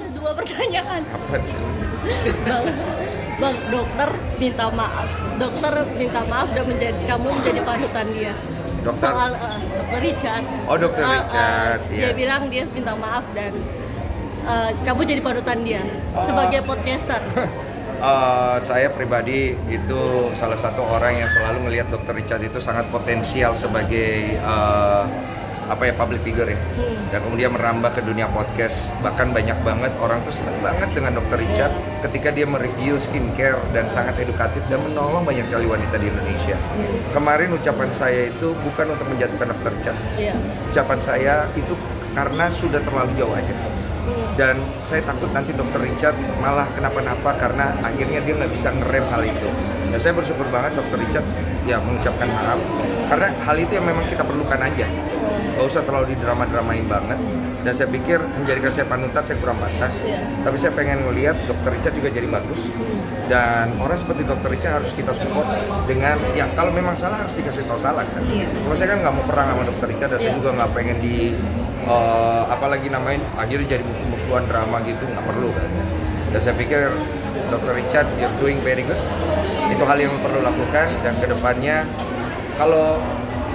Bang, 2 pertanyaan. Apa sih? Bang, Bang, dokter minta maaf. Dokter minta maaf dan kamu menjadi panutan dia. Dokter? Soal Dokter Richard. Oh, Dokter Richard, Dia iya. bilang dia minta maaf dan kamu jadi panutan dia sebagai podcaster. Saya pribadi itu salah satu orang yang selalu melihat Dr. Richard itu sangat potensial sebagai public figure ya. Dan kemudian merambah ke dunia podcast. Bahkan banyak banget orang tuh senang banget dengan Dr. Richard ketika dia mereview skincare dan sangat edukatif dan menolong banyak sekali wanita di Indonesia. Kemarin ucapan saya itu bukan untuk menjatuhkan Dr. Richard. Ucapan saya itu karena sudah terlalu jauh aja. Dan saya takut nanti Dr. Richard malah kenapa-napa karena akhirnya dia nggak bisa ngerem hal itu. Dan saya bersyukur banget Dr. Richard ya mengucapkan maaf karena hal itu yang memang kita perlukan aja gitu. Gak usah terlalu didrama-dramain banget. Dan saya pikir menjadikan saya panutan saya kurang pantas. Tapi saya pengen ngelihat Dr. Richard juga jadi bagus. Dan orang seperti Dr. Richard harus kita support dengan ya kalau memang salah harus dikasih tahu salah kan. Cuma saya kan nggak mau perang sama Dr. Richard dan saya juga nggak pengen apalagi namanya akhirnya jadi musuh-musuhan drama gitu, nggak perlu kan. Dan saya pikir Dr. Richard you're doing very good. Itu hal yang perlu lakukan dan kedepannya kalau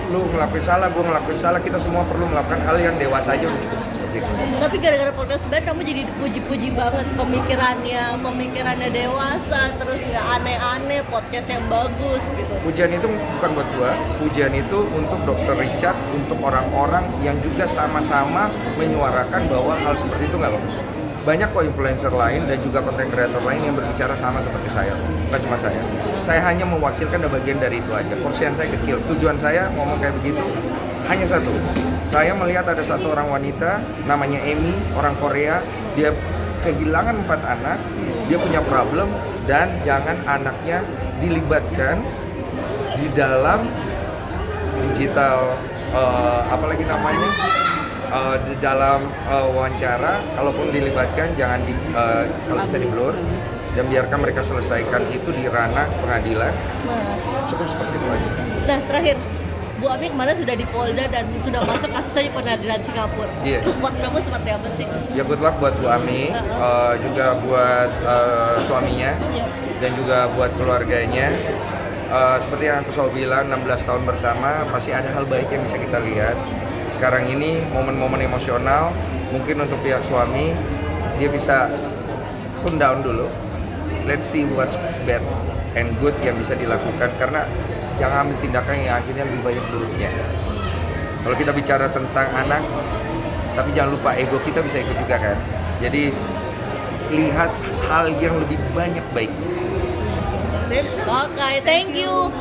lu ngelakuin salah, gue ngelakuin salah, kita semua perlu melakukan hal yang dewasa aja udah cukup seperti itu. Tapi gara-gara podcast sebenarnya kamu jadi dipuji-puji banget pemikirannya dewasa, terus nggak aneh-aneh, podcast yang bagus gitu. Pujian itu bukan buat gua, pujian itu untuk Dr. Richard, untuk orang-orang yang juga sama-sama menyuarakan bahwa hal seperti itu nggak bagus. Banyak kok influencer lain dan juga content creator lain yang berbicara sama seperti saya, bukan cuma saya. Saya hanya mewakilkan bagian dari itu aja. Porsian saya kecil. Tujuan saya ngomong kayak begitu hanya satu. Saya melihat ada satu orang wanita namanya Amy, orang Korea. Dia kehilangan 4 anak. Dia punya problem dan jangan anaknya dilibatkan di dalam digital apalagi namanya di dalam wawancara. Kalaupun dilibatkan jangan kalau bisa di blur dan biarkan mereka selesaikan itu di ranah pengadilan. Cukup seperti itu aja. Nah, terakhir Bu Ami kemarin sudah di Polda dan sudah masuk kasusnya di pengadilan Singapura. Support kamu seperti apa sih? Ya good luck buat Bu Ami, juga buat suaminya dan juga buat keluarganya. Seperti yang aku selalu bilang, 16 tahun bersama pasti ada hal baik yang bisa kita lihat. Sekarang ini momen-momen emosional, mungkin untuk pihak suami dia bisa tune down dulu. Let's see what's bad and good yang bisa dilakukan, karena jangan ambil tindakan yang akhirnya lebih banyak buruknya. Kalau kita bicara tentang anak, tapi jangan lupa ego kita bisa ikut juga kan. Jadi lihat hal yang lebih banyak baik. Oke, thank you.